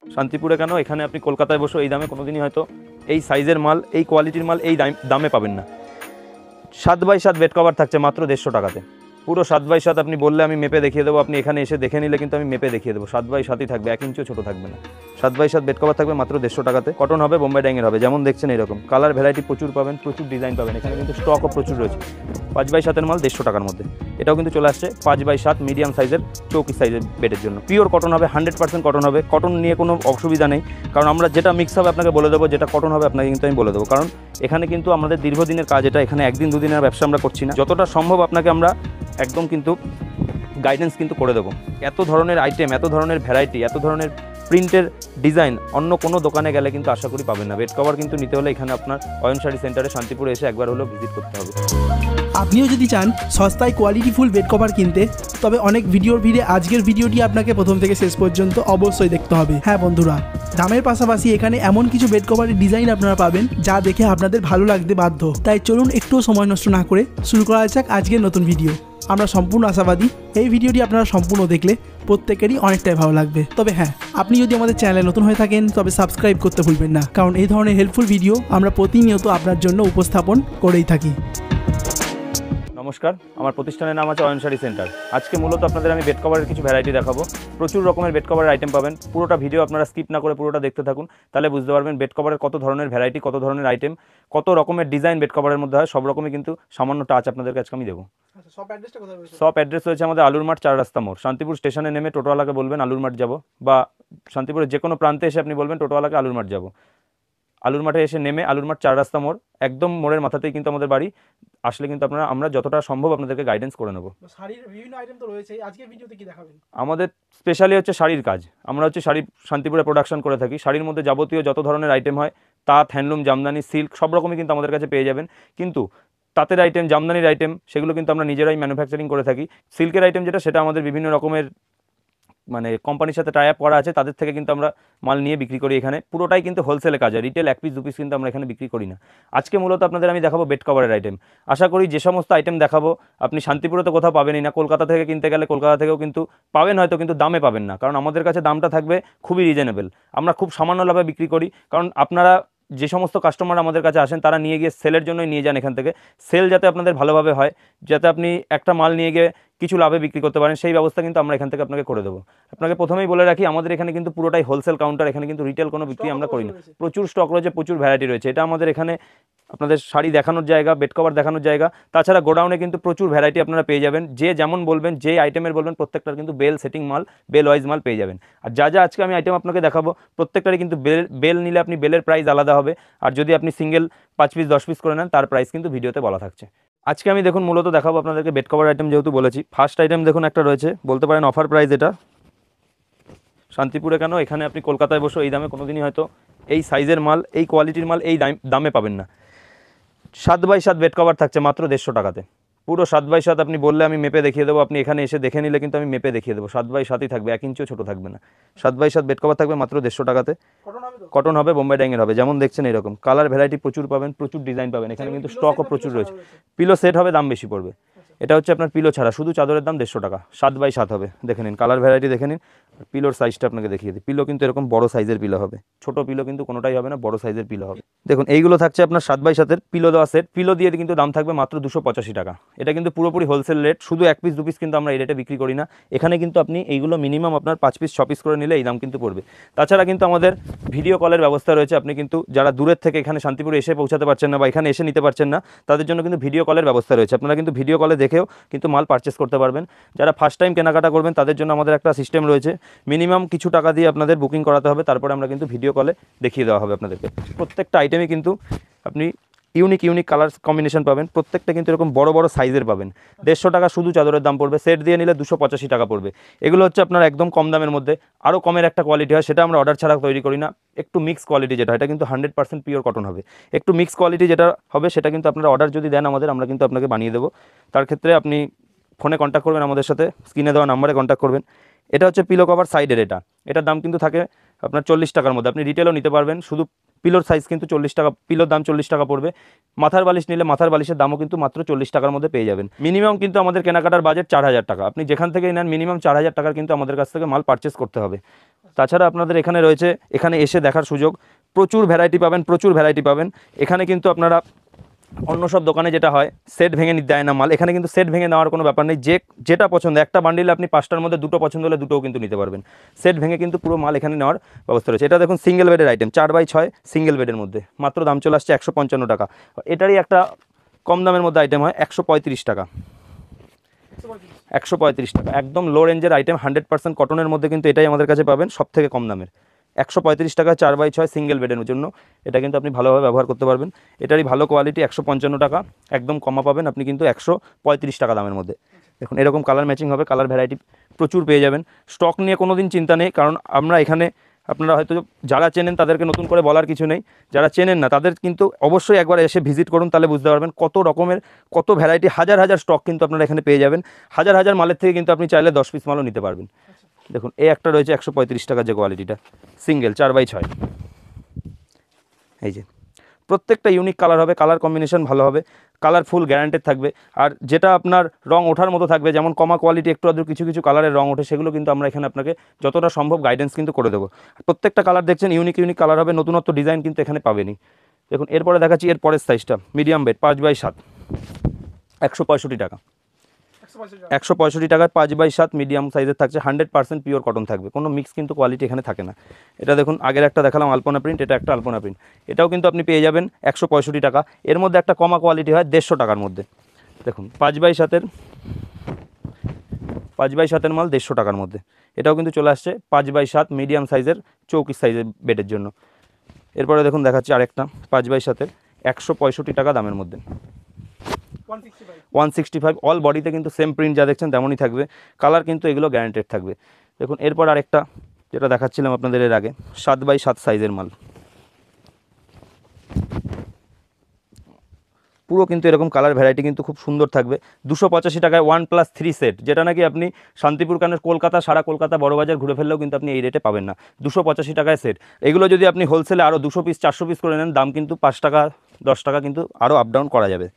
শান্তিপুরে কেন, এখানে আপনি কলকাতায় বসে এই দামে কোনোদিনই হয়তো এই সাইজের মাল, এই কোয়ালিটির মাল এই দামে পাবেন না। 7x7 বেড কভার থাকছে মাত্র 150 টাকাতে। পুরো 7x7 আপনি বললে আমি মেপে দেখিয়ে দেবো, আপনি এখানে এসে দেখে নিলে কিন্তু আমি মেপে দেখিয়ে দেবো। 7x7ই থাকবে, 1 ইঞ্চিও ছোটো থাকবে না। 7x7 বেড কভার থাকবে মাত্র 150 টাকাতে। কটন হবে, বোম্বাই ডাইংয়ের হবে, যেমন দেখছেন এরকম কালার ভ্যারাইটি প্রচুর পাবেন, প্রচুর ডিজাইন পাবেন। এখানে কিন্তু স্টকও প্রচুর রয়েছে। 5x7 মাল 150 টাকার মধ্যে। এটাও কিন্তু চলে আসছে 5x7 মিডিয়াম সাইজের চৌকি সাইজের বেডের জন্য। পিওর কটন হবে, 100% কটন হবে। কটন নিয়ে কোনো অসুবিধা নেই, কারণ আমরা যেটা মিক্স হবে আপনাকে বলে দেবো, যেটা কটন হবে আপনাকে কিন্তু আমি বলে দেবো। কারণ এখানে কিন্তু আমাদের দীর্ঘদিনের কাজ, এটা এখানে একদিন দুদিনের ব্যবসা আমরা করছি না। যতটা সম্ভব আপনাকে আমরা একদম কিন্তু গাইডেন্স কিন্তু করে দেবো। এত ধরনের আইটেম, এত ধরনের ভ্যারাইটি, এত ধরনের প্রিন্টের ডিজাইন অন্য কোনো দোকানে গেলে কিন্তু আশা করি পাবেন না। বেড কভার কিন্তু নিতে হলে এখানে আপনার অয়ন শাড়ি সেন্টারে শান্তিপুরে এসে একবার হলেও ভিজিট করতে হবে। আপনিও যদি চান সস্তায় কোয়ালিটিফুল বেড কভার কিনতে, তবে অনেক ভিডিওর ভিড়ে আজকের ভিডিওটি আপনাকে প্রথম থেকে শেষ পর্যন্ত অবশ্যই দেখতে হবে। হ্যাঁ বন্ধুরা, দামের পাশাপাশি এখানে এমন কিছু বেড কভারের ডিজাইন আপনারা পাবেন যা দেখে আপনাদের ভালো লাগতে বাধ্য। তাই চলুন একটুও সময় নষ্ট না করে শুরু করা যাক আজকের নতুন ভিডিও। আমরা সম্পূর্ণ আশাবাদী এই ভিডিওটি আপনারা সম্পূর্ণ দেখলে প্রত্যেকেরই অনেকটাই ভালো লাগবে। তবে হ্যাঁ, আপনি যদি আমাদের চ্যানেলে নতুন হয়ে থাকেন তবে সাবস্ক্রাইব করতে ভুলবেন না, কারণ এই ধরনের হেল্পফুল ভিডিও আমরা প্রতিনিয়ত আপনার জন্য উপস্থাপন করেই থাকি। নমস্কার, আমার প্রতিষ্ঠানের নাম আছে অয়ন শাড়ি সেন্টার। আজকে মূলত আপনাদের আমি বেড কভারের কিছু ভ্যারাইটি দেখাবো। প্রচুর রকমের বেড কভারের আইটেম পাবেন। পুরোটা ভিডিও আপনারা স্কিপ না করে পুরোটা দেখতে থাকুন, তাহলে বুঝতে পারবেন বেড কভারের কত ধরনের ভ্যারাইটি, কত ধরনের আইটেম, কত রকমের ডিজাইন বেড কভারের মধ্যে হয়। সব রকমই কিন্তু সামান্য টাচ আপনাদেরকে আজকে আমি দেবো। সব অ্যাড্রেস রয়েছে আমাদের আলুর মাঠ 4 রাস্তা মোড়। শান্তিপুর স্টেশনে নেমে টোটোওয়ালাকে বলবেন আলুর মাঠ যাব, বা শান্তিপুরের যে কোনো প্রান্তে এসে আপনি বলবেন টোটোওয়ালাকে আলুর মাঠ যাব। আলুর মাঠে এসে নেমে আলুর মাঠ 4 রাস্তা মোড়, একদম মোড়ের মাথাতেই কিন্তু আমাদের বাড়ি। আসলে কিন্তু আমরা যতটা সম্ভব আপনাদেরকে গাইডেন্স করে নেব। শাড়ির বিভিন্ন আইটেম তো রয়েছে, আজকের ভিডিওতে কি দেখাবেন? আমাদের স্পেশালি হচ্ছে শাড়ির কাজ। আমরা হচ্ছে শাড়ি শান্তিপুরে প্রোডাকশন করে থাকি। শাড়ির মধ্যে যাবতীয় যত ধরনের আইটেম হয়, তাঁত, হ্যান্ডলুম, জামদানি, সিল্ক সব রকমই কিন্তু আমাদের কাছে পেয়ে যাবেন। কিন্তু তাঁতের আইটেম, জামদানির আইটেম সেগুলো কিন্তু আমরা নিজেরাই ম্যানুফ্যাকচারিং করে থাকি। সিল্কের আইটেম যেটা, সেটা আমাদের বিভিন্ন রকমের মানে কোম্পানির সাথে টাই আপ করা আছে, তাদের থেকে কিন্তু আমরা মাল নিয়ে বিক্রি করি। এখানে পুরোটাই কিন্তু হোলসেলে কাজ হয়, রিটেল 1 পিস 2 পিস কিন্তু আমরা এখানে বিক্রি করি না। আজকে মূলত আপনাদের আমি দেখাবো বেড কভারের আইটেম। আশা করি যে সমস্ত আইটেম দেখাবো আপনি শান্তিপুরে তো কোথাও পাবেনই না। কলকাতা থেকে কিনতে গেলে কলকাতা থেকেও কিন্তু পাবেন হয়তো, কিন্তু দামে পাবেন না, কারণ আমাদের কাছে দামটা থাকবে খুবই রিজনেবল। আমরা খুব সামান্য লাভে বিক্রি করি, কারণ আপনারা যে সমস্ত কাস্টমার আমাদের কাছে আসেন তারা নিয়ে গিয়ে সেলের জন্যই নিয়ে যান এখান থেকে। সেল যাতে আপনাদের ভালোভাবে হয়, যাতে আপনি একটা মাল নিয়ে গিয়ে কিছু লাভে বিক্রি করতে পারেন, সেই ব্যবস্থা কিন্তু আমরা এখান থেকে আপনাকে করে দেবো। আপনাকে প্রথমেই বলে রাখি, আমাদের এখানে কিন্তু পুরোটাই হোলসেল কাউন্টার। এখানে কিন্তু রিটেল কোনো বিক্রি আমরা করি না। প্রচুর স্টক রয়েছে, প্রচুর ভ্যারাইটি রয়েছে। এটা আমাদের এখানে আপনাদের শাড়ি দেখানোর জায়গা, বেড কভার দেখানোর জায়গা। তাছাড়া গোডাউনে কিন্তু প্রচুর ভ্যারাইটি আপনারা পেয়ে যাবেন। যে যেমন বলবেন, যে আইটেমের বলবেন, প্রত্যেকটার কিন্তু বেল সেটিং মাল, বেল ওয়াইজ মাল পেয়ে যাবেন। আর যা যা আজকে আমি আইটেম আপনাকে দেখাবো প্রত্যেকটারই কিন্তু বেল নিলে আপনি বেলের প্রাইস আলাদা হবে, আর যদি আপনি সিঙ্গেল 5 পিস 10 পিস করে নেন তার প্রাইস কিন্তু ভিডিওতে বলা থাকছে। আজকে আমি দেখুন মূলত দেখাবো আপনাদেরকে বেড কভার আইটেম, যেহেতু বলেছি। ফার্স্ট আইটেম দেখুন একটা রয়েছে, বলতে পারেন অফার প্রাইস। এটা শান্তিপুরে কেন, এখানে আপনি কলকাতায় বসে এই দামে কোনোদিনই হয়তো এই সাইজের মাল, এই কোয়ালিটির মাল এই দামে পাবেন না। 7x7 বেড কভার থাকছে মাত্র 150 টাকাতে। পুরো 7x7 আপনি বললে আমি মেপে দেখিয়ে দেবো, আপনি এখানে এসে দেখে নিলে কিন্তু আমি মেপে দেখিয়ে দেবো। 7x7ই থাকবে, 1 ইঞ্চিও ছোটো থাকবে না। 7x7 বেড কভার থাকবে মাত্র 150 টাকাতে। কটন হবে, বোম্বাই ডাইংয়ের হবে, যেমন দেখছেন এরকম কালার ভ্যারাইটি প্রচুর পাবেন, প্রচুর ডিজাইন পাবেন। এখানে কিন্তু স্টকও প্রচুর রয়েছে। পিলো সেট হবে, দাম বেশি পড়বে। এটা হচ্ছে আপনার পিলো ছাড়া, শুধু চাদরের দাম 150 টাকা। 7x7 হবে, দেখে নিন কালার ভ্যারাইটি দেখে নিন। পিলোর সাইজটা আপনাকে দেখিয়ে দিই। পিলো কিন্তু এরকম বড় সাইজের পিলো হবে, ছোট পিলো কিন্তু কোনোটাই হবে না, বড় সাইজের পিলো হবে। দেখুন এইগুলো থাকছে আপনার 7x7-এর পিলো দেওয়া সেট। পিলো দিয়ে কিন্তু দাম থাকবে মাত্র 285 টাকা। এটা কিন্তু পুরোপুরি হোলসেল রেট, শুধু 1 পিস 2 পিস কিন্তু আমরা এই রেটে বিক্রি করি না। এখানে কিন্তু আপনি এইগুলো মিনিমাম আপনার 5 পিস 6 পিস করে নিলে এই দাম কিন্তু পড়বে। তাছাড়া কিন্তু আমাদের ভিডিও কলের ব্যবস্থা রয়েছে। আপনি কিন্তু যারা দূরের থেকে এখানে শান্তিপুরে এসে পৌঁছাতে পারছেন না বা এখানে এসে নিতে পারছেন না, তাদের জন্য কিন্তু ভিডিও কলের ব্যবস্থা রয়েছে। আপনারা কিন্তু ভিডিও কলে দেখেও কিন্তু মাল পারচেস করতে পারবেন। যারা ফার্স্ট টাইম কেনাকাটা করবেন তাদের জন্য আমাদের একটা সিস্টেম রয়েছে, মিনিমাম কিছু টাকা দিয়ে আপনাদের বুকিং করাতে হবে, তারপরে আমরা কিন্তু ভিডিও কলে দেখিয়ে দেওয়া হবে আপনাদেরকে। প্রত্যেকটা আইটেমই কিন্তু আপনি ইউনিক কালার কম্বিনেশন পাবেন। প্রত্যেকটা কিন্তু এরকম বড় বড় সাইজের পাবেন। 150 টাকা শুধু চাদরের দাম পড়বে, সেট দিয়ে নিলে 285 টাকা পড়বে। এগুলো হচ্ছে আপনার একদম কম দামের মধ্যে। আরও কমের একটা কোয়ালিটি হয়, সেটা আমরা অর্ডার ছাড়া তৈরি করি না। একটু মিক্স কোয়ালিটি যেটা, এটা কিন্তু 100% পিওর কটন হবে। একটু মিক্স কোয়ালিটি যেটা হবে সেটা কিন্তু আপনারা অর্ডার যদি দেন আমাদের, আমরা কিন্তু আপনাকে বানিয়ে দেবো। তার ক্ষেত্রে আপনি ফোনে কন্ট্যাক্ট করবেন আমাদের সাথে, স্ক্রিনে দেওয়া নাম্বারে কন্ট্যাক্ট করবেন। এটা হচ্ছে পিলো কভার সাইডের। এটার দাম কিন্তু থাকে আপনার 40 টাকার মধ্যে। আপনি রিটেলও নিতে পারবেন, শুধু পিলোর সাইজ কিন্তু 40 টাকা, পিলোর দাম 40 টাকা পড়বে। মাথার বালিশ নিলে মাথার বালিশের দামও কিন্তু মাত্র 40 টাকার মধ্যে পেয়ে যাবেন। মিনিমাম কিন্তু আমাদের কেনাকাটার বাজেট 4000 টাকা। আপনি যেখান থেকেই নেন মিনিমাম 4000 টাকার কিন্তু আমাদের কাছ থেকে মাল পারচেস করতে হবে। তাছাড়া আপনাদের এখানে রয়েছে, এখানে এসে দেখার সুযোগ, প্রচুর ভ্যারাইটি পাবেন। এখানে কিন্তু আপনারা অন্য সব দোকানে যেটা হয় সেট ভেঙে দেয় না মাল, এখানে কিন্তু সেট ভেঙে নেওয়ার কোনো ব্যাপার নেই। যেটা পছন্দ, একটা বান্ডিলে আপনি 5টার মধ্যে 2টো পছন্দ হলে 2টোও কিন্তু নিতে পারবেন। সেট ভেঙে কিন্তু পুরো মাল এখানে নেওয়ার ব্যবস্থা রয়েছে। এটা দেখুন সিঙ্গেল বেডের আইটেম, 4x6 সিঙ্গেল বেডের মধ্যে মাত্র দাম চলে আসছে 155 টাকা। এটারই একটা কম দামের মধ্যে আইটেম হয় 135 টাকা। 135 টাকা একদম লো রেঞ্জের আইটেম, 100% কটনের মধ্যে কিন্তু এটাই আমাদের কাছে পাবেন সব থেকে কম দামের। 135 টাকা 4x6 সিঙ্গেল বেডের জন্য, এটা কিন্তু আপনি ভালোভাবে ব্যবহার করতে পারবেন। এটারই ভালো কোয়ালিটি 155 টাকা, একদম কমা পাবেন আপনি কিন্তু 135 টাকা দামের মধ্যে। দেখুন এরকম কালার ম্যাচিং হবে, কালার ভ্যারাইটি প্রচুর পেয়ে যাবেন। স্টক নিয়ে কোনো দিন চিন্তা নেই, কারণ আমরা এখানে, আপনারা হয়তো যারা চেনেন তাদেরকে নতুন করে বলার কিছু নেই, যারা চেনেন না তাদের কিন্তু অবশ্যই একবার এসে ভিজিট করুন, তাহলে বুঝতে পারবেন কত রকমের কত ভ্যারাইটি, হাজার হাজার স্টক কিন্তু আপনারা এখানে পেয়ে যাবেন। হাজার হাজার মালের থেকে কিন্তু আপনি চাইলে 10 পিস মালও নিতে পারবেন। দেখুন এই একটা রয়েছে 135 টাকা যে কোয়ালিটিটা, সিঙ্গেল 4x6, এই যে প্রত্যেকটা ইউনিক কালার হবে, কালার কম্বিনেশন ভালো হবে, কালারফুল গ্যারান্টেড থাকবে। আর যেটা আপনার রং ওঠার মতো থাকবে, যেমন কমা কোয়ালিটি একটু আধটু কিছু কিছু কালারের রং ওঠে, সেগুলো কিন্তু আমরা এখানে আপনাকে যতটা সম্ভব গাইডেন্স কিন্তু করে দেবো। প্রত্যেকটা কালার দেখছেন ইউনিক কালার হবে, নতুনত্ব ডিজাইন কিন্তু এখানে পাবেনই। দেখুন এরপরে দেখাচ্ছি এর পরের সাইজটা, মিডিয়াম বেড 5x7, 165 টাকা। 165 টাকায় 5x7 মিডিয়াম সাইজের থাকছে, 100% পিওর কটন থাকবে, কোনো মিক্স কিন্তু কোয়ালিটি এখানে থাকে না। এটা দেখুন আগের একটা দেখালাম আলপনা প্রিন্ট, এটা একটা আলপনা প্রিন্ট, এটাও কিন্তু আপনি পেয়ে যাবেন 165 টাকা। এর মধ্যে একটা কমা কোয়ালিটি হয় 150 টাকার মধ্যে। দেখুন 5x7 মাল 150 টাকার মধ্যে, এটাও কিন্তু চলে আসছে 5x7 মিডিয়াম সাইজের চৌকিস সাইজের বেডের জন্য। এরপরে দেখুন দেখাচ্ছি আরেকটা 5x7 165 টাকা দামের মধ্যে, 165। অল বডিতে কিন্তু সেম প্রিন্ট যা দেখছেন তেমনই থাকবে, কালার কিন্তু এগুলো গ্যারান্টেড থাকবে। দেখুন এরপর আরেকটা যেটা দেখাচ্ছিলাম আপনাদের এর আগে, 7x7 সাইজের মাল, পুরো কিন্তু এরকম কালার ভ্যারাইটি কিন্তু খুব সুন্দর থাকবে। 285 টাকায় 1+3 সেট, যেটা নাকি আপনি শান্তিপুর কানের কলকাতা, সারা কলকাতা বড়বাজার ঘুরে ফেললেও কিন্তু আপনি এই রেটে পাবেন না। 285 টাকায় সেট। এগুলো যদি আপনি হোলসেলে আরও 200 পিস 400 পিস করে নেন, দাম কিন্তু 5 টাকা 10 টাকা কিন্তু আরও আপ ডাউন করা যাবে।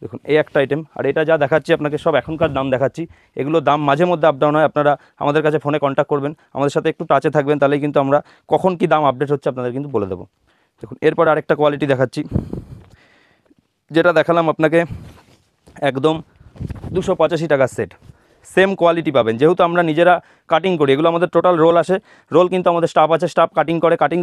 দেখুন এই একটা আইটেম, আর এটা যা দেখাচ্ছি আপনাকে সব এখনকার দাম দেখাচ্ছি, এগুলো দাম মাঝে মধ্যে আপ ডাউন হয়। আপনারা আমাদের কাছে ফোনে কন্ট্যাক্ট করবেন, আমাদের সাথে একটু টাচে থাকবেন, তাহলেই কিন্তু আমরা কখন কি দাম আপডেট হচ্ছে আপনাদের কিন্তু বলে দেবো। দেখুন এরপর আরেকটা কোয়ালিটি দেখাচ্ছি, যেটা দেখালাম আপনাকে একদম 285 টাকার সেট, সেম কোয়ালিটি পাবেন। যেহেতু আমরা নিজেরা কাটিং করি, এগুলো আমাদের টোটাল রোল আসে, রোল কিন্তু আমাদের স্টাফ আছে, স্টাফ কাটিং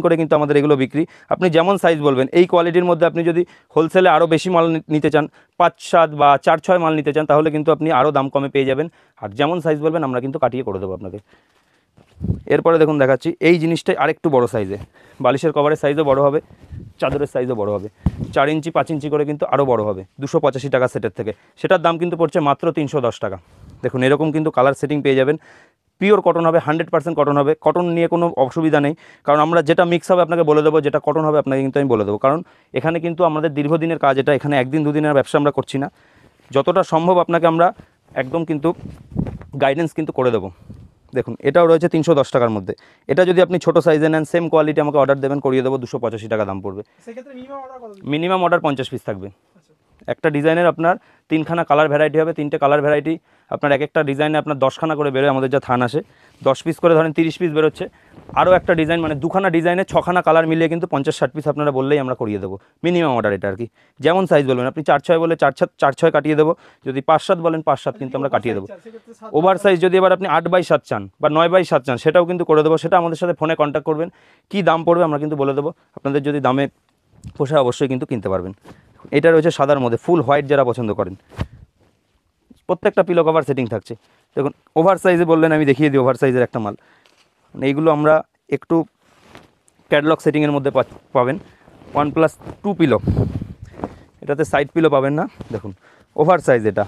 করে কিন্তু আমাদের এগুলো বিক্রি। আপনি যেমন সাইজ বলবেন, এই কোয়ালিটির মধ্যে আপনি যদি হোলসেলে আরও বেশি মাল নিতে চান, 5-7 বা 4-6 মাল নিতে চান, তাহলে কিন্তু আপনি আরও দাম কমে পেয়ে যাবেন। আর যেমন সাইজ বলবেন আমরা কিন্তু কাটিয়ে করে দেবো আপনাকে। এরপরে দেখুন দেখাচ্ছি এই জিনিসটাই আরেকটু বড় সাইজে, বালিশের কভারের সাইজও বড় হবে, চাদরের সাইজও বড় হবে, 4 ইঞ্চি 5 ইঞ্চি করে কিন্তু আরও বড় হবে 285 টাকা সেটের থেকে। সেটার দাম কিন্তু পড়ছে মাত্র 310 টাকা। দেখুন এরকম কিন্তু কালার সেটিং পেয়ে যাবেন, পিওর কটন হবে, 100% কটন হবে, কটন নিয়ে কোনো অসুবিধা নেই। কারণ আমরা যেটা মিক্স হবে আপনাকে বলে দেবো, যেটা কটন হবে আপনাকে কিন্তু আমি বলে দেবো। কারণ এখানে কিন্তু আমাদের দীর্ঘদিনের কাজ, এটা এখানে একদিন দুদিনের ব্যবসা আমরা করছি না, যতটা সম্ভব আপনাকে আমরা একদম কিন্তু গাইডেন্স কিন্তু করে দেবো। দেখুন এটাও রয়েছে 310 টাকার মধ্যে, এটা যদি আপনি ছোটো সাইজে নেন, সেম কোয়ালিটি আমাকে অর্ডার দেবেন, করিয়ে দেবো, 285 টাকা দাম পড়বে। মিনিমাম অর্ডার 50 পিস থাকবে। একটা ডিজাইনের আপনার 3খানা কালার ভ্যারাইটি হবে, 3টে কালার ভ্যারাইটি আপনার এক একটা ডিজাইনে আপনার 10খানা করে বেরোয়, আমাদের যা থান আসে 10 পিস করে ধরেন 30 পিস বেরোচ্ছে। আরও একটা ডিজাইন মানে 2খানা ডিজাইনে 6খানা কালার মিলিয়ে কিন্তু 50-60 পিস আপনারা বললেই আমরা করিয়ে দেবো। মিনিমাম অর্ডার এটা আর কি, যেমন সাইজ বলবেন আপনি 4-6 বলে 4-6 কাটিয়ে দেবো, যদি 5-7 বলেন 5-7 কিন্তু আমরা কাটিয়ে দেবো। ওভার সাইজ যদি এবার আপনি 8x7 চান বা 9x7 চান, সেটাও কিন্তু করে দেবো। সেটা আমাদের সাথে ফোনে কন্ট্যাক্ট করবেন, কী দাম পড়বে আমরা কিন্তু বলে দেবো। আপনাদের যদি দামে পোষায় অবশ্যই কিন্তু কিনতে পারবেন। এটা রয়েছে সাদার মধ্যে, ফুল হোয়াইট যারা পছন্দ করেন, প্রত্যেকটা পিলো কভার সেটিং থাকছে। দেখুন ওভার সাইজে বললেন, আমি দেখিয়ে দিই ওভার সাইজের একটা মাল। এইগুলো আমরা একটু ক্যাটলগ সেটিংয়ের মধ্যে পাবেন, 1+2 পিলো, এটাতে সাইড পিলো পাবেন না। দেখুন ওভার সাইজ, এটা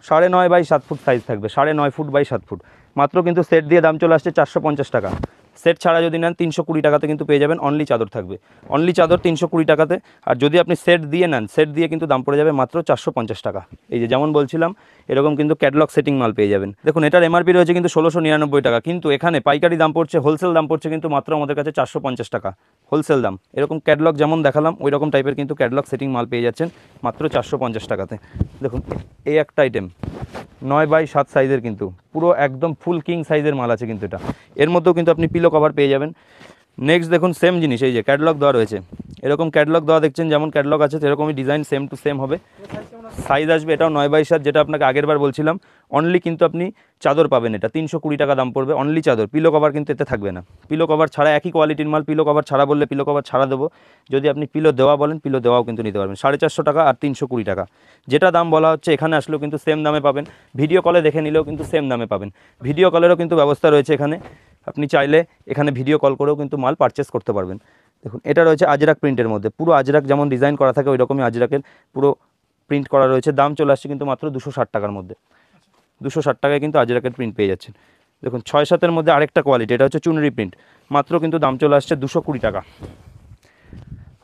9.5x7 ফুট সাইজ থাকবে, 9.5 ফুট বাই 7 ফুট। মাত্র কিন্তু সেট দিয়ে দাম চলে আসছে 450 টাকা। সেট ছাড়া যদি নেন 320 টাকাতে কিন্তু পেয়ে যাবেন, অনলি চাদর থাকবে, অনলি চাদর 320 টাকাতে। আর যদি আপনি সেট দিয়ে নেন, সেট দিয়ে কিন্তু দাম পড়ে যাবে মাত্র 450 টাকা। এই যে যেমন বলছিলাম এরকম কিন্তু ক্যাটলগ সেটিং মাল পেয়ে যাবেন। দেখুন এটার এমআরপি রয়েছে কিন্তু 1699 টাকা, কিন্তু এখানে পাইকারি দাম পড়ছে, হোলসেল দাম পড়ছে কিন্তু মাত্র আমাদের কাছে 450 টাকা হোলসেল দাম। এরকম ক্যাটলগ যেমন দেখালাম ওই রকম টাইপের কিন্তু ক্যাটলগ সেটিং মাল পেয়ে যাচ্ছেন মাত্র 450 টাকাতে। দেখুন এই একটা আইটেম 9x7 সাইজের, কিন্তু পুরো একদম ফুল কিং সাইজের মাল আছে কিন্তু এটা। এর মধ্যেও কিন্তু আপনি পিলো কভার পেয়ে যাবেন। নেক্সট দেখুন সেম জিনিস, এই যে ক্যাটালগ দেওয়া রয়েছে, এরকম ক্যাটালগ দেওয়া দেখছেন, যেমন ক্যাটালগ আছে সেরকমই ডিজাইন সেম টু সেম হবে। সাইজ আসবে এটাও 9x7, যেটা আপনাকে আগের বার বলছিলাম। অনলি কিন্তু আপনি চাদর পাবেন, এটা 320 টাকা দাম পড়বে, অনলি চাদর। পিলো কভার কিন্তু এতে থাকবে না, পিলো কভার ছাড়া একই কোয়ালিটির মাল। পিলো কভার ছাড়া বললে পিলো কভার ছাড়া দেবো, যদি আপনি পিলো দেওয়া বলেন পিলো দেওয়াও কিন্তু নিতে পারবেন। 450 টাকা আর 320 টাকা, যেটা দাম বলা হচ্ছে এখানে আসলেও কিন্তু সেম দামে পাবেন। ভিডিও কলে দেখে নিলেও কিন্তু সেম দামে পাবেন। ভিডিও কলেরও কিন্তু ব্যবস্থা রয়েছে এখানে, আপনি চাইলে এখানে ভিডিও কল করেও কিন্তু মাল পারচেস করতে পারবেন। দেখুন এটা রয়েছে আজরাক প্রিন্টের মধ্যে, পুরো আজরাক যেমন ডিজাইন করা থাকে ওই রকমই আজরাকের পুরো প্রিন্ট করা রয়েছে। দাম চলে আসছে কিন্তু মাত্র 260 টাকার মধ্যে। 260 টাকায় কিন্তু আজরাকের প্রিন্ট পেয়ে যাচ্ছেন। দেখুন 6-7-এর মধ্যে আরেকটা কোয়ালিটি, এটা হচ্ছে চুনরি প্রিন্ট, মাত্র কিন্তু দাম চলে আসছে 220 টাকা।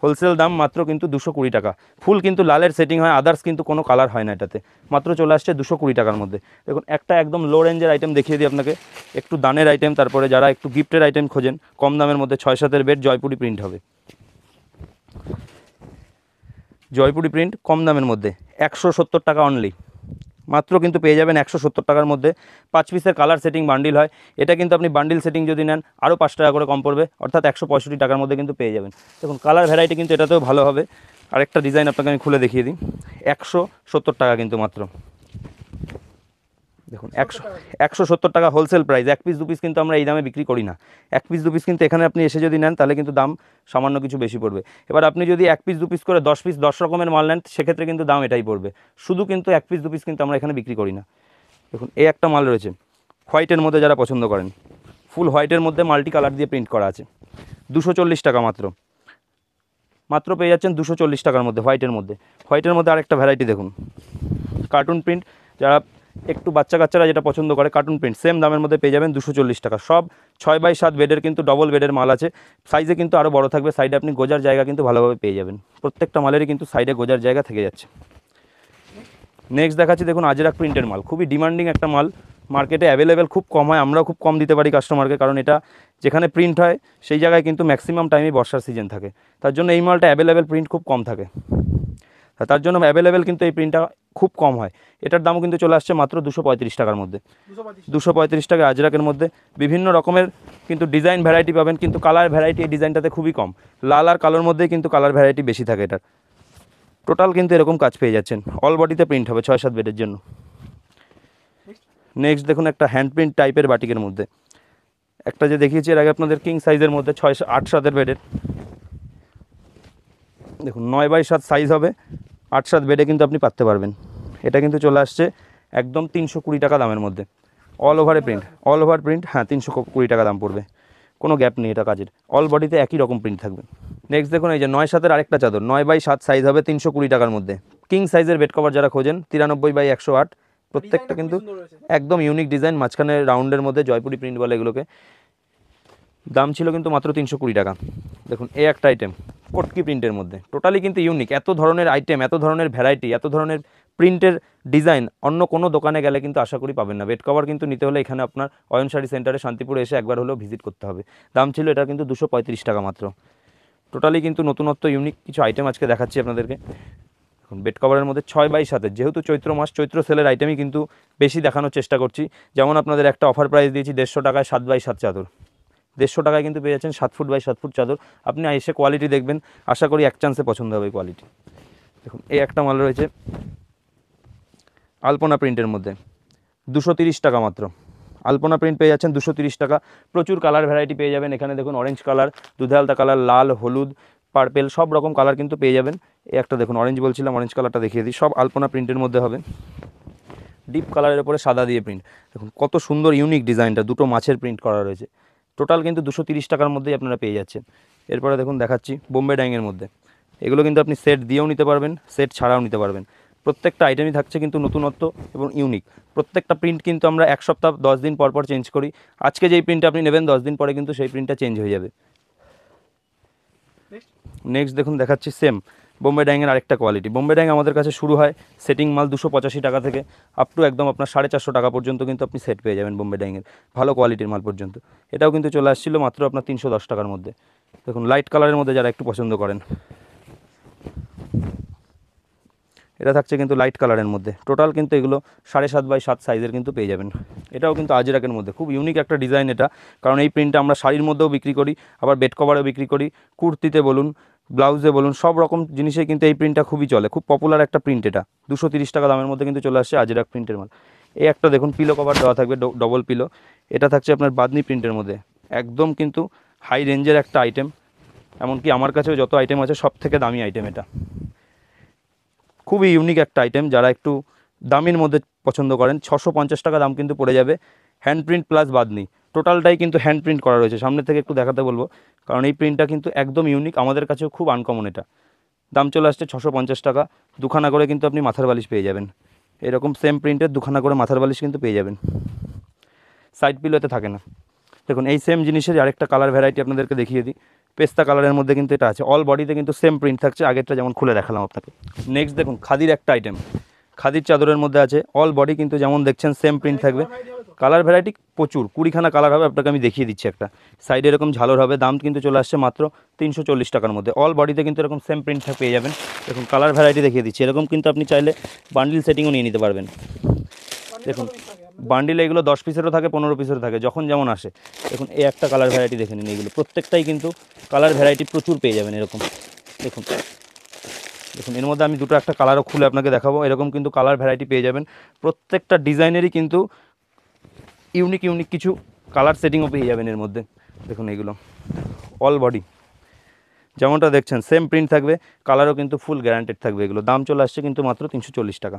হোলসেল দাম মাত্র কিন্তু 220 টাকা। ফুল কিন্তু লালের সেটিং হয়, আদার্স কিন্তু কোনো কালার হয় না এটাতে, মাত্র চলে আসছে 220 টাকার মধ্যে। দেখুন একটা একদম লো রেঞ্জের আইটেম দেখিয়ে দিই আপনাকে, একটু দানের আইটেম, তারপরে যারা একটু গিফটের আইটেম খোঁজেন কম দামের মধ্যে, 6-7-এর বেড জয়পুরি প্রিন্ট হবে। জয়পুরি প্রিন্ট কম দামের মধ্যে 170 টাকা অনলি, মাত্র কিন্তু পেয়ে যাবেন 170 টাকার মধ্যে। 5 পিসের কালার সেটিং বান্ডিল হয়, এটা কিন্তু আপনি বান্ডিল সেটিং যদি নেন আরও 5 টাকা করে কম পড়বে, অর্থাৎ 165 টাকার মধ্যে কিন্তু পেয়ে যাবেন। দেখুন কালার ভ্যারাইটি কিন্তু এটাতেও ভালো হবে। আরেকটা ডিজাইন আপনাকে আমি খুলে দেখিয়ে দিই, 170 টাকা কিন্তু মাত্র। দেখুন 170 টাকা হোলসেল প্রাইস। 1 পিস 2 পিস কিন্তু আমরা এই দামে বিক্রি করি না। 1 পিস 2 পিস কিন্তু এখানে আপনি এসে যদি নেন তাহলে কিন্তু দাম সামান্য কিছু বেশি পড়বে। এবার আপনি যদি 1 পিস 2 পিস করে 10 পিস 10 রকমের মাল নেন সেক্ষেত্রে কিন্তু দাম এটাই পড়বে। শুধু কিন্তু 1 পিস 2 পিস কিন্তু আমরা এখানে বিক্রি করি না। দেখুন এই একটা মাল রয়েছে হোয়াইটের মধ্যে, যারা পছন্দ করেন ফুল হোয়াইটের মধ্যে মাল্টি কালার দিয়ে প্রিন্ট করা আছে, 240 টাকা মাত্র। মাত্র পেয়ে যাচ্ছেন 240 টাকার মধ্যে হোয়াইটের মধ্যে। হোয়াইটের মধ্যে আরেকটা ভ্যারাইটি দেখুন, কার্টুন প্রিন্ট, যারা একটু বাচ্চা কাচ্চারা যেটা পছন্দ করে কার্টুন প্রিন্ট, সেম দামের মধ্যে পেয়ে যাবেন 240 টাকা। সব 6x7 বেডের কিন্তু ডবল বেডের মাল আছে, সাইজে কিন্তু আরও বড় থাকবে। সাইডে আপনি গোজার জায়গা কিন্তু ভালোভাবে পেয়ে যাবেন, প্রত্যেকটা মালেরই কিন্তু সাইডে গোজার জায়গা থেকে যাচ্ছে। নেক্সট দেখাচ্ছি দেখুন আজরাক প্রিন্টের মাল, খুবই ডিমান্ডিং একটা মাল, মার্কেটে অ্যাভেলেবেল খুব কম হয়, আমরাও খুব কম দিতে পারি কাস্টমারকে, কারণ এটা যেখানে প্রিন্ট হয় সেই জায়গায় কিন্তু ম্যাক্সিমাম টাইমই বর্ষার সিজন থাকে, তার জন্য এই মালটা অ্যাভেলেবেল প্রিন্ট খুব কম থাকে, তার জন্য অ্যাভেলেবেল কিন্তু এই প্রিন্টটা খুব কম হয়। এটার দামও কিন্তু চলে আসছে মাত্র 235 টাকার মধ্যে। 235 টাকা আজরাকের মধ্যে বিভিন্ন রকমের কিন্তু ডিজাইন ভ্যারাইটি পাবেন, কিন্তু কালার ভ্যারাইটি এই ডিজাইনটাতে খুবই কম। লাল আর কালোর মধ্যেই কিন্তু কালার ভ্যারাইটি বেশি থাকে এটার। টোটাল কিন্তু এরকম কাজ পেয়ে যাচ্ছেন, অল বডিতে প্রিন্ট হবে 6-7 বেডের জন্য। নেক্সট দেখুন একটা হ্যান্ড প্রিন্ট টাইপের বাটিকের মধ্যে, একটা যে দেখিয়েছি এর আগে আপনাদের কিং সাইজের মধ্যে 6-8-7 বেডের। দেখুন 9x7 সাইজ হবে, 8-7 বেডে কিন্তু আপনি পাততে পারবেন। এটা কিন্তু চলে আসছে একদম 320 টাকা দামের মধ্যে, অল ওভারে প্রিন্ট, অল ওভার প্রিন্ট, হ্যাঁ 320 টাকা দাম পড়বে, কোনো গ্যাপ নেই এটা কাজের, অল বডিতে একই রকম প্রিন্ট থাকবে। নেক্সট দেখুন এই যে 9-7-এর আরেকটা চাদর, 9x7 সাইজ হবে 320 টাকার মধ্যে। কিং সাইজের বেড কভার যারা খোঁজেন 93x108, প্রত্যেকটা কিন্তু একদম ইউনিক ডিজাইন, মাঝখানে রাউন্ডের মধ্যে জয়পুরি প্রিন্ট বলে এগুলোকে। দাম ছিল কিন্তু মাত্র 320 টাকা। দেখুন এই একটা আইটেম কটকি প্রিন্টের মধ্যে, টোটালি কিন্তু ইউনিক, এত ধরনের আইটেম, এত ধরনের ভ্যারাইটি, এত ধরনের প্রিন্টের ডিজাইন অন্য কোনো দোকানে গেলে কিন্তু আশা করি পাবেন না। বেড কভার কিন্তু নিতে হলে এখানে আপনার অয়ন শাড়ি সেন্টারে শান্তিপুরে এসে একবার হলেও ভিজিট করতে হবে। দাম ছিল এটা কিন্তু 235 টাকা মাত্র। টোটালি কিন্তু নতুনত্ব ইউনিক কিছু আইটেম আজকে দেখাচ্ছি আপনাদেরকে। এখন বেড কভারের মধ্যে 6x7, যেহেতু চৈত্র মাস, চৈত্র সেলের আইটেমই কিন্তু বেশি দেখানোর চেষ্টা করছি। যেমন আপনাদের একটা অফার প্রাইস দিয়েছি 150 টাকায় 7x7 চাদর, 150 টাকায় কিন্তু পেয়ে যাচ্ছেন 7 ফুট বাই 7 ফুট চাদর। আপনি এসে কোয়ালিটি দেখবেন, আশা করি এক চান্সে পছন্দ হবে কোয়ালিটি। দেখুন এই একটা মাল রয়েছে আলপনা প্রিন্টের মধ্যে, 230 টাকা মাত্র। আলপনা প্রিন্ট পেয়ে যাচ্ছেন 230 টাকা। প্রচুর কালার ভ্যারাইটি পেয়ে যাবেন এখানে। দেখুন অরেঞ্জ কালার, দুধে হালতা কালার, লাল, হলুদ, পার্পেল, সব রকম কালার কিন্তু পেয়ে যাবেন। এই একটা দেখুন অরেঞ্জ বলছিলাম, অরেঞ্জ কালারটা দেখিয়ে দিই, সব আলপনা প্রিন্টের মধ্যে হবে, ডিপ কালারের উপরে সাদা দিয়ে প্রিন্ট। দেখুন কত সুন্দর ইউনিক ডিজাইনটা, দুটো মাছের প্রিন্ট করা রয়েছে। টোটাল কিন্তু 230 টাকার মধ্যেই আপনারা পেয়ে যাচ্ছেন। এরপরে দেখুন দেখাচ্ছি বোম্বে ডাইংয়ের মধ্যে, এগুলো কিন্তু আপনি সেট দিয়েও নিতে পারবেন, সেট ছাড়াও নিতে পারবেন। প্রত্যেকটা আইটেমই থাকছে কিন্তু নতুনত্ব এবং ইউনিক। প্রত্যেকটা প্রিন্ট কিন্তু আমরা 1 সপ্তাহ 10 দিন পর পর চেঞ্জ করি। আজকে যেই প্রিন্টটা আপনি নেবেন 10 দিন পরে কিন্তু সেই প্রিন্টটা চেঞ্জ হয়ে যাবে। নেক্সট দেখুন দেখাচ্ছি সেম বোম্বে ডাইংয়ের আরেকটা কোয়ালিটি। বোম্বে ডাইং আমাদের কাছে শুরু হয় সেটিং মাল 285 টাকা থেকে আপ টু একদম আপনার 450 টাকা পর্যন্ত কিন্তু আপনি সেট পেয়ে যাবেন বোম্বে ডাইংয়ের, ভালো কোয়ালিটির মাল পর্যন্ত। এটাও কিন্তু চলে আসছিল মাত্র আপনার 310 টাকার মধ্যে। দেখুন লাইট কালারের মধ্যে যারা একটু পছন্দ করেন, এটা থাকছে কিন্তু লাইট কালারের মধ্যে। টোটাল কিন্তু এগুলো 7.5x7 সাইজের কিন্তু পেয়ে যাবেন। এটাও কিন্তু আজরাকের মধ্যে খুব ইউনিক একটা ডিজাইন এটা, কারণ এই প্রিন্টটা আমরা শাড়ির মধ্যেও বিক্রি করি, আবার বেড কভারেও বিক্রি করি, কুর্তিতে বলুন, ব্লাউজে বলুন, সব রকম জিনিসে কিন্তু এই প্রিন্টটা খুবই চলে, খুব পপুলার একটা প্রিন্ট এটা। 230 টাকা দামের মধ্যে কিন্তু চলে আসছে আজরাক প্রিন্টের মাল। এই একটা দেখুন পিলো কভার দেওয়া থাকবে, ডবল পিলো। এটা থাকছে আপনার বাদনি প্রিন্টের মধ্যে, একদম কিন্তু হাই রেঞ্জের একটা আইটেম। এমনকি আমার কাছেও যত আইটেম আছে সব থেকে দামি আইটেম এটা, খুবই ইউনিক একটা আইটেম। যারা একটু দামির মধ্যে পছন্দ করেন, 650 টাকা দাম কিন্তু পড়ে যাবে। হ্যান্ড প্রিন্ট প্লাস বাদনি, টোটালটাই কিন্তু হ্যান্ড প্রিন্ট করা রয়েছে। সামনে থেকে একটু দেখাতে বলবো, কারণ এই প্রিন্টটা কিন্তু একদম ইউনিক, আমাদের কাছেও খুব আনকমন। এটা দাম চলে আসছে 650 টাকা। দুখানা করে কিন্তু আপনি মাথার বালিশ পেয়ে যাবেন, এরকম সেম প্রিন্টের দুখানা করে মাথার বালিশ কিন্তু পেয়ে যাবেন, সাইড পিলোতে থাকে না। দেখুন এই সেম জিনিসের আরেকটা কালার ভ্যারাইটি আপনাদেরকে দেখিয়ে দিই। পেস্তা কালারের মধ্যে কিন্তু এটা আছে, অল বডিতে কিন্তু সেম প্রিন্ট থাকছে, আগেরটা যেমন খুলে দেখালাম আপনাকে। নেক্সট দেখুন খাদির একটা আইটেম, খাদির চাদরের মধ্যে আছে, অল বডি কিন্তু যেমন দেখছেন সেম প্রিন্ট থাকবে। কালার ভ্যারাইটি প্রচুর, 20খানা কালার হবে, আপনাকে আমি দেখিয়ে দিচ্ছি একটা। সাইডে এরকম ঝালর হবে, দাম কিন্তু চলে আসছে মাত্র 340 টাকার মধ্যে। অল বডিতে কিন্তু এরকম সেম প্রিন্ট পেয়ে যাবেন। দেখুন কালার ভ্যারাইটি দেখিয়ে দিচ্ছি, এরকম কিন্তু আপনি চাইলে বান্ডিল সেটিংও নিয়ে নিতে পারবেন। দেখুন বান্ডিলে এগুলো 10 পিসেরও থাকে, 15 পিসেরও থাকে, যখন যেমন আসে। দেখুন এই একটা কালার ভ্যারাইটি দেখে নিন, এগুলো প্রত্যেকটাই কিন্তু কালার ভ্যারাইটি প্রচুর পেয়ে যাবেন এরকম। দেখুন দেখুন এর মধ্যে আমি দুটো একটা কালারও খুলে আপনাকে দেখাবো, এরকম কিন্তু কালার ভ্যারাইটি পেয়ে যাবেন। প্রত্যেকটা ডিজাইনেরই কিন্তু ইউনিক ইউনিক কিছু কালার সেটিংও পেয়ে যাবেন এর মধ্যে। দেখুন এগুলো অল বডি যেমনটা দেখছেন সেম প্রিন্ট থাকবে, কালারও কিন্তু ফুল গ্যারান্টেড থাকবে। এগুলো দাম চলে আসছে কিন্তু মাত্র 340 টাকা।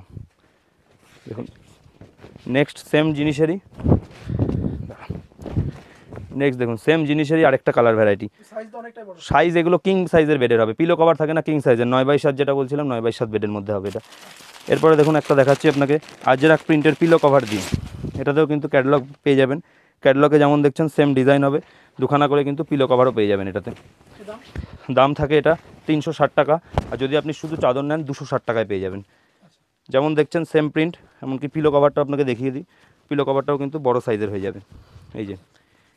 দেখুন নেক্সট সেম জিনিসেরই, নেক্সট দেখুন সেম জিনিসেরই আরেকটা কালার ভ্যারাইটি। সাইজ এগুলো কিং সাইজের বেডের হবে, পিলো কভার থাকে না কিং সাইজের, 9x7 যেটা বলছিলাম 9x7 বেডের মধ্যে হবে এটা। এরপরে দেখুন একটা দেখাচ্ছি আপনাকে আজরাক প্রিন্টের পিলো কভার দিয়ে, এটাতেও কিন্তু ক্যাটালগ পেয়ে যাবেন। ক্যাটালগে যেমন দেখছেন সেম ডিজাইন হবে, দুখানা করে কিন্তু পিলো কভারও পেয়ে যাবেন এটাতে। দাম থাকে এটা 360 টাকা, আর যদি আপনি শুধু চাদর নেন 260 টাকায় পেয়ে যাবেন। যেমন দেখছেন সেম প্রিন্ট, এমনকি পিলো কভারটা আপনাকে দেখিয়ে দিই, পিলো কভারটাও কিন্তু বড় সাইজের হয়ে যাবে। এই যে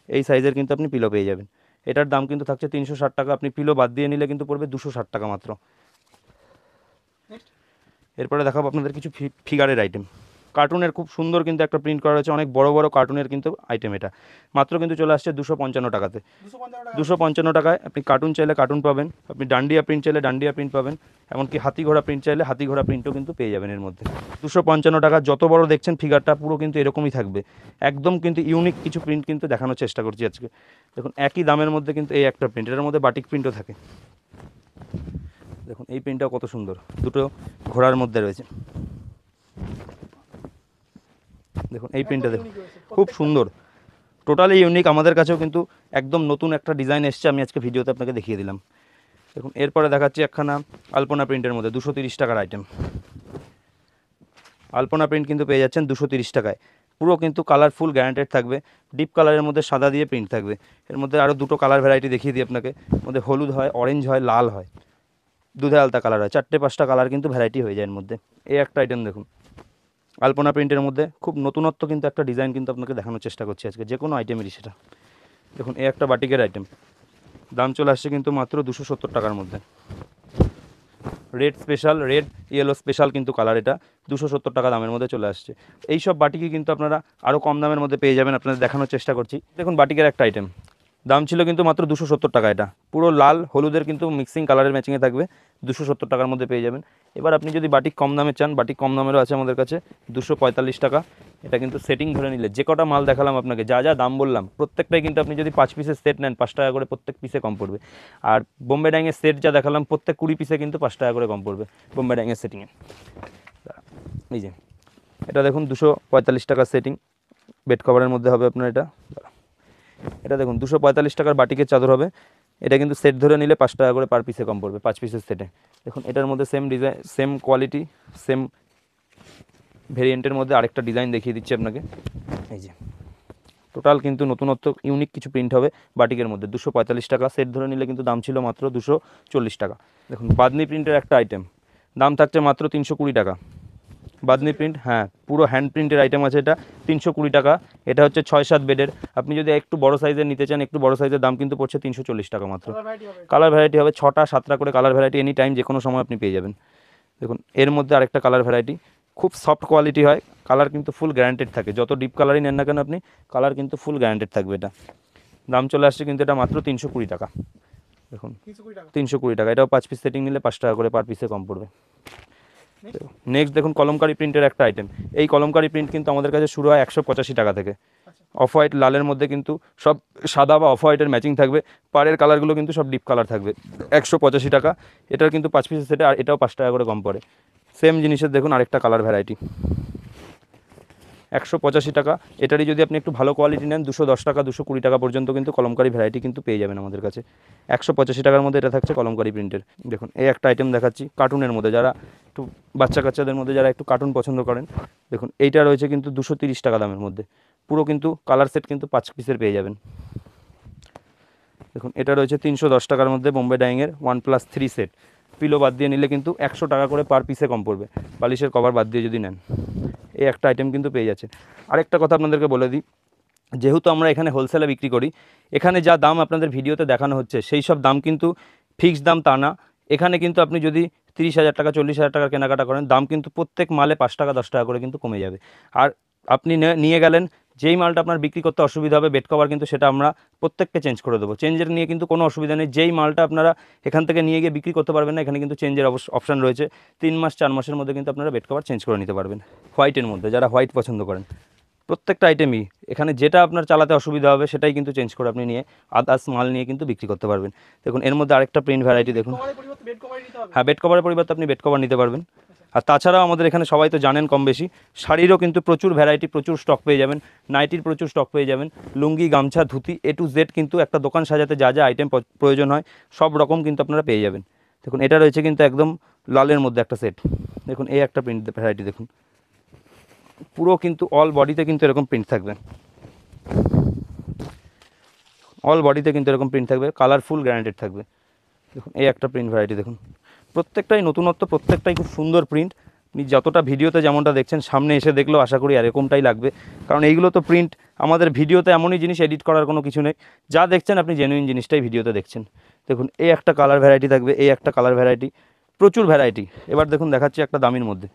এই সাইজের কিন্তু আপনি পিলো পেয়ে যাবেন। এটার দাম কিন্তু থাকছে 360 টাকা, আপনি পিলো বাদ দিয়ে নিলে কিন্তু পড়বে 260 টাকা মাত্র। এরপরে দেখাবো আপনাদের কিছু ফিগারের আইটেম। কার্টুনের খুব সুন্দর কিন্তু একটা প্রিন্ট করা রয়েছে, অনেক বড় বড় কার্টুনের কিন্তু আইটেম। এটা মাত্র কিন্তু চলে আসছে 255 টাকাতে। 255 টাকায় আপনি কার্টুন চাইলে কার্টুন পাবেন, আপনি ডান্ডিয়া প্রিন্ট চাইলে ডান্ডিয়া প্রিন্ট পাবেন, এমনকি হাতি ঘোড়া প্রিন্ট চাইলে হাতি ঘোড়া প্রিন্টও কিন্তু পেয়ে যাবেন এর মধ্যে। 255 টাকা, যত বড় দেখছেন ফিগারটা পুরো কিন্তু এরকমই থাকবে, একদম কিন্তু ইউনিক কিছু প্রিন্ট কিন্তু দেখানোর চেষ্টা করছি আজকে। দেখুন একই দামের মধ্যে কিন্তু এই একটা প্রিন্ট, এটার মধ্যে বাটিক প্রিন্টও থাকে। দেখুন এই প্রিন্টটাও কত সুন্দর, দুটো ঘোড়ার মধ্যে রয়েছে। দেখুন এই প্রিন্টটা দেখুন খুব সুন্দর, টোটালি ইউনিক, আমাদের কাছেও কিন্তু একদম নতুন একটা ডিজাইন এসছে, আমি আজকে ভিডিওতে আপনাকে দেখিয়ে দিলাম। দেখুন এরপরে দেখাচ্ছি একখানা আলপনা প্রিন্টের মধ্যে 230 টাকার আইটেম। আলপনা প্রিন্ট কিন্তু পেয়ে যাচ্ছেন 230 টাকায়, পুরো কিন্তু কালারফুল গ্যারান্টেড থাকবে, ডিপ কালারের মধ্যে সাদা দিয়ে প্রিন্ট থাকবে। এর মধ্যে আরও দুটো কালার ভ্যারাইটি দেখিয়ে দিই আপনাকে, মধ্যে হলুদ হয়, অরেঞ্জ হয়, লাল হয়, দুধে আলতা কালার হয়, 4-5টা কালার কিন্তু ভ্যারাইটি হয়ে যায় এর মধ্যে। এই একটা আইটেম দেখুন আলপনা প্রিন্টের মধ্যে, খুব নতুনত্ব কিন্তু একটা ডিজাইন কিন্তু আপনাকে দেখানোর চেষ্টা করছি আজকে, যে কোনো আইটেমেরই সেটা। দেখুন এই একটা বাটিকের আইটেম, দাম চলে আসছে কিন্তু মাত্র 270 টাকার মধ্যে। Red special, red yellow special কিন্তু কালার, এটা 270 টাকা দামের মধ্যে চলে আসছে। এই সব বাটিকে কিন্তু আপনারা আরও কম দামের মধ্যে পেয়ে যাবেন, আপনাদের দেখানোর চেষ্টা করছি। দেখুন বাটিকের একটা আইটেম, দাম ছিল কিন্তু মাত্র 270 টাকা। এটা পুরো লাল হলুদের কিন্তু মিক্সিং কালারের ম্যাচিংয়ে থাকবে, 270 টাকার মধ্যে পেয়ে যাবেন। এবার আপনি যদি বাটিক কম দামে চান, বাটিক কম দামেরও আছে আমাদের কাছে, 245 টাকা। এটা কিন্তু সেটিং ধরে নিলে যে কটা মাল দেখালাম আপনাকে, যা যা দাম বললাম প্রত্যেকটাই কিন্তু আপনি যদি 5 পিসের সেট নেন 5 টাকা করে প্রত্যেক পিসে কম পড়বে। আর বোম্বে ডাইংয়ের সেট যা দেখালাম প্রত্যেক 20 পিসে কিন্তু 5 টাকা করে কম পড়বে বোম্বে ডাইংয়ের সেটিংয়ে। এই যে এটা দেখুন 245 টাকার সেটিং, বেড কভারের মধ্যে হবে আপনার। এটা দেখুন 245 টাকার বাটিকের চাদর হবে, এটা কিন্তু সেট ধরে নিলে 5 টাকা করে পার পিসে কম পড়বে, 5 পিসের সেটে। দেখুন এটার মধ্যে same design, same quality, same ভেরিয়েন্টের মধ্যে আরেকটা ডিজাইন দেখিয়ে দিচ্ছি আপনাকে। এই যে টোটাল কিন্তু নতুনত্ব ইউনিক কিছু প্রিন্ট হবে বাটিকের মধ্যে। 245 টাকা, সেট ধরে নিলে কিন্তু দাম ছিল মাত্র 240 টাকা। দেখুন বাদনি প্রিন্টের একটা আইটেম, দাম থাকছে মাত্র 320 টাকা। বাদনি প্রিন্ট, হ্যাঁ পুরো হ্যান্ড প্রিন্টের আইটেম আছে, এটা 320 টাকা। এটা হচ্ছে 6-7 বেডের, আপনি যদি একটু বড় সাইজের নিতে চান, একটু বড় সাইজের দাম কিন্তু পড়ছে 340 টাকা মাত্র। কালার ভ্যারাইটি হবে 6টা 7টা করে কালার ভ্যারাইটি, এনি টাইম যে কোনো সময় আপনি পেয়ে যাবেন। দেখুন এর মধ্যে আরেকটা কালার ভ্যারাইটি, খুব সফট কোয়ালিটি হয়, কালার কিন্তু ফুল গ্যারান্টেড থাকে, যত ডিপ কালারই নেন না কেন আপনি কালার কিন্তু ফুল গ্যারান্টেড থাকবে। এটা দাম চলে আসছে কিন্তু এটা মাত্র 320 টাকা। দেখুন 320 টাকা, এটাও 5 পিস সেটিং নিলে 5 টাকা করে পার পিসে কম পড়বে। নেক্সট দেখুন কলমকারি প্রিন্টের একটা আইটেম, এই কলমকারি প্রিন্ট কিন্তু আমাদের কাছে শুরু হয় 185 টাকা থেকে। অফ হোয়াইট লালের মধ্যে কিন্তু সব সাদা বা অফ হোয়াইটের ম্যাচিং থাকবে, পাড়ের কালারগুলো কিন্তু সব ডিপ কালার থাকবে। 185 টাকা, এটার কিন্তু 5 পিসের সেটে, আর এটাও 5 টাকা করে কম পড়ে। সেম জিনিসের দেখুন আরেকটা কালার ভ্যারাইটি, 185 টাকা। এটারই যদি আপনি একটু ভালো কোয়ালিটি নেন 210 টাকা 220 টাকা পর্যন্ত কিন্তু কলমকারি ভ্যারাইটি কিন্তু পেয়ে যাবেন আমাদের কাছে। 185 টাকার মধ্যে এটা থাকছে কলমকারি প্রিন্টের। দেখুন এই একটা আইটেম দেখাচ্ছি কার্টুনের মধ্যে, যারা একটু বাচ্চা কাচ্চাদের মধ্যে যারা একটু কার্টুন পছন্দ করেন, দেখুন এইটা রয়েছে কিন্তু 230 টাকা দামের মধ্যে, পুরো কিন্তু কালার সেট কিন্তু 5 পিসের পেয়ে যাবেন। দেখুন এটা রয়েছে 310 টাকার মধ্যে বোম্বে ডাইংয়ের 1+3 সেট, পিলো বাদ দিয়ে নিলে কিন্তু 100 টাকা করে পার পিসে কম পড়বে, বালিশের কভার বাদ দিয়ে যদি নেন। এই একটা আইটেম কিন্তু পেয়ে যাচ্ছে। আরেকটা কথা আপনাদেরকে বলে দিই, যেহেতু আমরা এখানে হোলসেলে বিক্রি করি, এখানে যা দাম আপনাদের ভিডিওতে দেখানো হচ্ছে সেই সব দাম কিন্তু ফিক্সড দাম তা না। এখানে কিন্তু আপনি যদি 30,000 টাকা 40,000 টাকার কেনাকাটা করেন, দাম কিন্তু প্রত্যেক মালে 5 টাকা 10 টাকা করে কিন্তু কমে যাবে। আর আপনি নিয়ে গেলেন, যেই মালটা আপনার বিক্রি করতে অসুবিধা হবে বেড কভার কিন্তু সেটা আমরা প্রত্যেককে চেঞ্জ করে দেবো, চেঞ্জের নিয়ে কিন্তু কোনো অসুবিধা নেই। যেই মালটা আপনারা এখান থেকে নিয়ে গিয়ে বিক্রি করতে পারবেন না, এখানে কিন্তু চেঞ্জের অপশান রয়েছে। 3 মাস 4 মাসের মধ্যে কিন্তু আপনারা বেড কভার চেঞ্জ করে নিতে পারবেন। হোয়াইটের মধ্যে যারা হোয়াইট পছন্দ করেন, প্রত্যেকটা আইটেমই এখানে যেটা আপনার চালাতে অসুবিধা হবে সেটাই কিন্তু চেঞ্জ করে আপনি নিয়ে আদার্স মাল নিয়ে কিন্তু বিক্রি করতে পারবেন। দেখুন এর মধ্যে আরেকটা প্রিন্ট ভ্যারাইটি দেখুন, হ্যাঁ বেড কভারের পরিবর্তে আপনি বেড কভার নিতে পারবেন। আর তাছাড়াও আমাদের এখানে সবাই তো জানেন কম বেশি, শাড়িরও কিন্তু প্রচুর ভ্যারাইটি, প্রচুর স্টক পেয়ে যাবেন, নাইটির প্রচুর স্টক পেয়ে যাবেন, লুঙ্গি গামছা ধুতি A to Z কিন্তু একটা দোকান সাজাতে যা যা আইটেম প্রয়োজন হয় সব রকম কিন্তু আপনারা পেয়ে যাবেন। দেখুন এটা রয়েছে কিন্তু একদম লালের মধ্যে একটা সেট, দেখুন এই একটা প্রিন্ট ভ্যারাইটি দেখুন, পুরো কিন্তু অল বডিতে কিন্তু এরকম প্রিন্ট থাকবে, অল বডিতে কিন্তু এরকম প্রিন্ট থাকবে, কালারফুল গ্যারান্টেড থাকবে। দেখুন এই একটা প্রিন্ট ভ্যারাইটি দেখুন, প্রত্যেকটাই নতুনত্ব, প্রত্যেকটাই খুব সুন্দর প্রিন্ট। আপনি যতটা ভিডিওতে যেমনটা দেখছেন সামনে এসে দেখলেও আশা করি এরকমটাই লাগবে, কারণ এইগুলো তো প্রিন্ট, আমাদের ভিডিওতে এমনই জিনিস এডিট করার কোনো কিছু নেই, যা দেখছেন আপনি জেনুইন জিনিসটাই ভিডিওতে দেখছেন। দেখুন এই একটা কালার ভ্যারাইটি থাকবে, এই একটা কালার ভ্যারাইটি, প্রচুর ভ্যারাইটি। এবার দেখুন দেখাচ্ছি একটা দামির মধ্যে,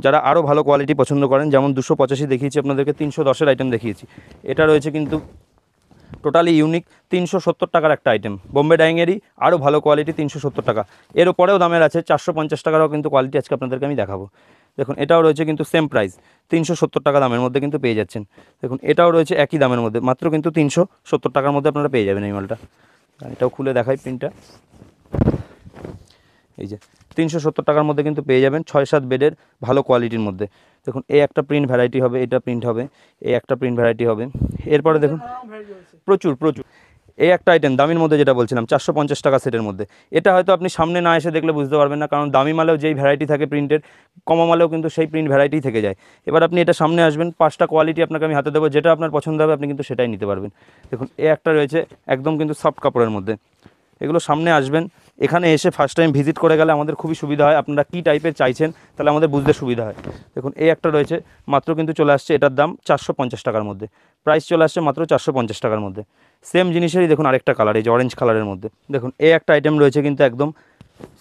যারা আরও ভালো কোয়ালিটি পছন্দ করেন, যেমন 285 দেখিয়েছি আপনাদেরকে, 310-এর আইটেম দেখিয়েছি, এটা রয়েছে কিন্তু টোটালি ইউনিক 370 টাকার একটা আইটেম, বোম্বে ডাইংয়েরই আরও ভালো কোয়ালিটি 370 টাকা। এর ওপরেও দামের আছে 450 টাকারও কিন্তু কোয়ালিটি আজকে আপনাদেরকে আমি দেখাবো। দেখুন এটাও রয়েছে কিন্তু সেম প্রাইস 370 টাকা দামের মধ্যে কিন্তু পেয়ে যাচ্ছেন। দেখুন এটাও রয়েছে একই দামের মধ্যে, মাত্র কিন্তু 370 টাকার মধ্যে আপনারা পেয়ে যাবেন এই মালটা। এটাও খুলে দেখাই প্রিন্টটা, এই যে 370 টাকার মধ্যে কিন্তু পেয়ে যাবেন 6-7 বেডের ভালো কোয়ালিটির মধ্যে। দেখুন এই একটা প্রিন্ট ভ্যারাইটি হবে, এটা প্রিন্ট হবে, এই একটা প্রিন্ট ভ্যারাইটি হবে। এরপরে দেখুন প্রচুর প্রচুর এই একটা আইটেম দামির মধ্যে যেটা বলছিলাম 450 টাকা সেটের মধ্যে, এটা হয়তো আপনি সামনে না এসে দেখলে বুঝতে পারবেন না, কারণ দামি মালেও যেই ভ্যারাইটি থাকে প্রিন্টের, কমা মালেও কিন্তু সেই প্রিন্ট ভ্যারাইটি থেকে যায়। এবার আপনি এটা সামনে আসবেন, 5টা কোয়ালিটি আপনাকে আমি হাতে দেবো, যেটা আপনার পছন্দ হবে আপনি কিন্তু সেটাই নিতে পারবেন। দেখুন এই একটা রয়েছে একদম কিন্তু সফট কাপড়ের মধ্যে, এগুলো সামনে আসবেন, এখানে এসে ফার্স্ট টাইম ভিজিট করে গেলে আমাদের খুবই সুবিধা হয়, আপনারা কী টাইপের চাইছেন তাহলে আমাদের বুঝতে সুবিধা হয়। দেখুন এই একটা রয়েছে, মাত্র কিন্তু চলে আসছে এটার দাম 450 টাকার মধ্যে, প্রাইস চলে আসছে মাত্র 450 টাকার মধ্যে। সেম জিনিসেরই দেখুন আরেকটা কালার, এই যে অরেঞ্জ কালারের মধ্যে, দেখুন এই একটা আইটেম রয়েছে কিন্তু একদম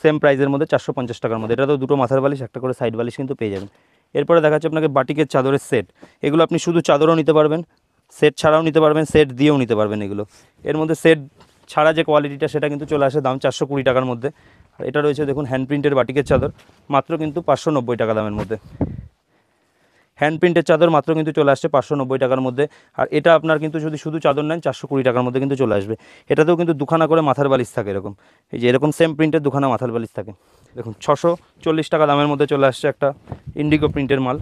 সেম প্রাইসের মধ্যে 450 টাকার মধ্যে, এটা তো দুটো মাথার বালিশ একটা করে সাইড বালিশ কিন্তু পেয়ে যাবেন। এরপরে দেখাচ্ছে আপনাকে বাটিকের চাদরের সেট, এগুলো আপনি শুধু চাদরও নিতে পারবেন, সেট ছাড়াও নিতে পারবেন, সেট দিয়েও নিতে পারবেন এগুলো। এর মধ্যে সেট ছাড়া যে কোয়ালিটিটা সেটা কিন্তু চলে আসে দাম 420 টাকার মধ্যে। আর এটা রয়েছে দেখুন হ্যান্ড প্রিন্টের বাটিকের চাদর, মাত্র কিন্তু 590 টাকা দামের মধ্যে। হ্যান্ড প্রিন্টের চাদর মাত্র কিন্তু চলে আসছে 590 টাকার মধ্যে। আর এটা আপনার কিন্তু যদি শুধু চাদর নেন 420 টাকার মধ্যে কিন্তু চলে আসবে। এটাতেও কিন্তু দুখানা করে মাথার বালিশ থাকে, এরকম এই যে এরকম সেম প্রিন্টের দুখানা মাথার বালিশ থাকে। দেখুন 640 টাকা দামের মধ্যে চলে আসছে একটা ইন্ডিগো প্রিন্টের মাল,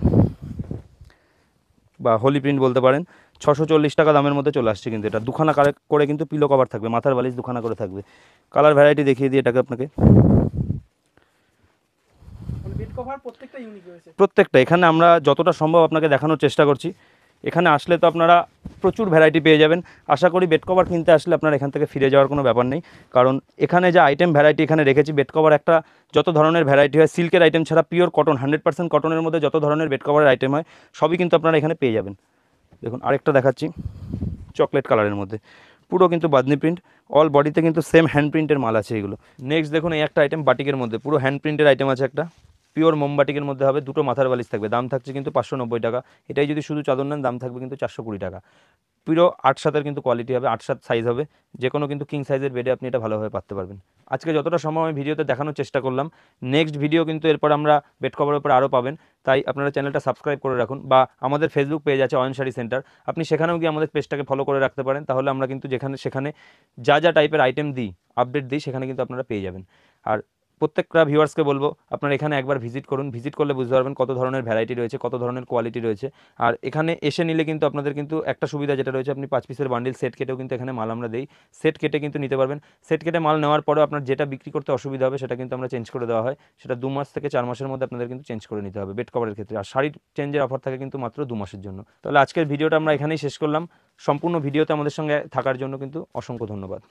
বা হোলি প্রিন্ট বলতে পারেন। 640 টাকা দামের মধ্যে চলে আসছে কিন্তু এটা, দুখানা করে কিন্তু পিলো কভার থাকবে, মাথার বালিশ দুখানা করে থাকবে। কালার ভ্যারাইটি দেখিয়ে দিই এটাকে আপনাকে, প্রত্যেকটা এখানে আমরা যতটা সম্ভব আপনাকে দেখানোর চেষ্টা করছি। এখানে আসলে তো আপনারা প্রচুর ভ্যারাইটি পেয়ে যাবেন। আশা করি বেড কভার কিনতে আসলে আপনার এখান থেকে ফিরে যাওয়ার কোনো ব্যাপার নেই, কারণ এখানে যে আইটেম ভ্যারাইটি এখানে রেখেছি, বেড কভার একটা যত ধরনের ভ্যারাইটি হয়, সিল্কের আইটেম ছাড়া পিওর কটন 100% কটনের মধ্যে যত ধরনের বেড কভারের আইটেম হয় সবই কিন্তু আপনারা এখানে পেয়ে যাবেন। দেখুন আরেকটা দেখাচ্ছি চকলেট কালারের মধ্যে, পুরো কিন্তু বাদনি প্রিন্ট, অল বডিতে কিন্তু সেম হ্যান্ড প্রিন্টের মাল আছে এগুলো। নেক্সট দেখুন এই একটা আইটেম বাটিকের মধ্যে, পুরো হ্যান্ড প্রিন্টের আইটেম আছে একটা, পিওর মোমবাটিকের মধ্যে হবে, দুটো মাথার বালিশ থাকবে, দাম থাকছে কিন্তু 590 টাকা। এটাই যদি শুধু চাদর নেন দাম থাকবে কিন্তু 420 টাকা। পুরো 8/7 কিন্তু কোয়ালিটি হবে, 8/7 সাইজ হবে, যে কোনো কিন্তু কিং সাইজের বেডে আপনি এটা ভালোভাবে পাততে পারবেন। আজকে যতটা সময় আমি ভিডিওতে দেখানোর চেষ্টা করলাম, নেক্সট ভিডিও কিন্তু এরপর আমরা বেড কভারের উপর আরও পাবেন, তাই আপনারা চ্যানেলটা সাবস্ক্রাইব করে রাখুন, বা আমাদের ফেসবুক পেজ আছে অয়ন শাড়ি সেন্টার, আপনি সেখানেও গিয়ে আমাদের পেজটাকে ফলো করে রাখতে পারেন, তাহলে আমরা কিন্তু সেখানে যা যা টাইপের আইটেম দিই, আপডেট দিই, সেখানে কিন্তু আপনারা পেয়ে যাবেন। আর প্রত্যেকটা ভিউয়ার্সকে বলবো আপনারা এখানে একবার ভিজিট করুন, ভিজিট করলে বুঝতে পারবেন কত ধরনের ভ্যারাইটি রয়েছে, কত ধরনের কোয়ালিটি রয়েছে। আর এখানে এসে নিলে কিন্তু আপনাদের কিন্তু একটা সুবিধা যেটা রয়েছে, আপনি 5 পিসের বান্ডিল সেট কেটেও কিন্তু এখানে মাল আমরা দেই, সেট কেটে কিন্তু নিতে পারবেন। সেট কেটে মাল নেওয়ার পরেও আপনার যেটা বিক্রি করতে অসুবিধা হবে সেটা কিন্তু আমরা চেঞ্জ করে দেওয়া হয়, সেটা 2 মাস থেকে 4 মাসের মধ্যে আপনাদের কিন্তু চেঞ্জ করে নিতে হবে বেড কভারের ক্ষেত্রে। আর শাড়ির চেঞ্জের অফার থাকে কিন্তু মাত্র 2 মাসের জন্য। তাহলে আজকের ভিডিওটা আমরা এখানেই শেষ করলাম। সম্পূর্ণ ভিডিওতে আমাদের সঙ্গে থাকার জন্য কিন্তু অসংখ্য ধন্যবাদ।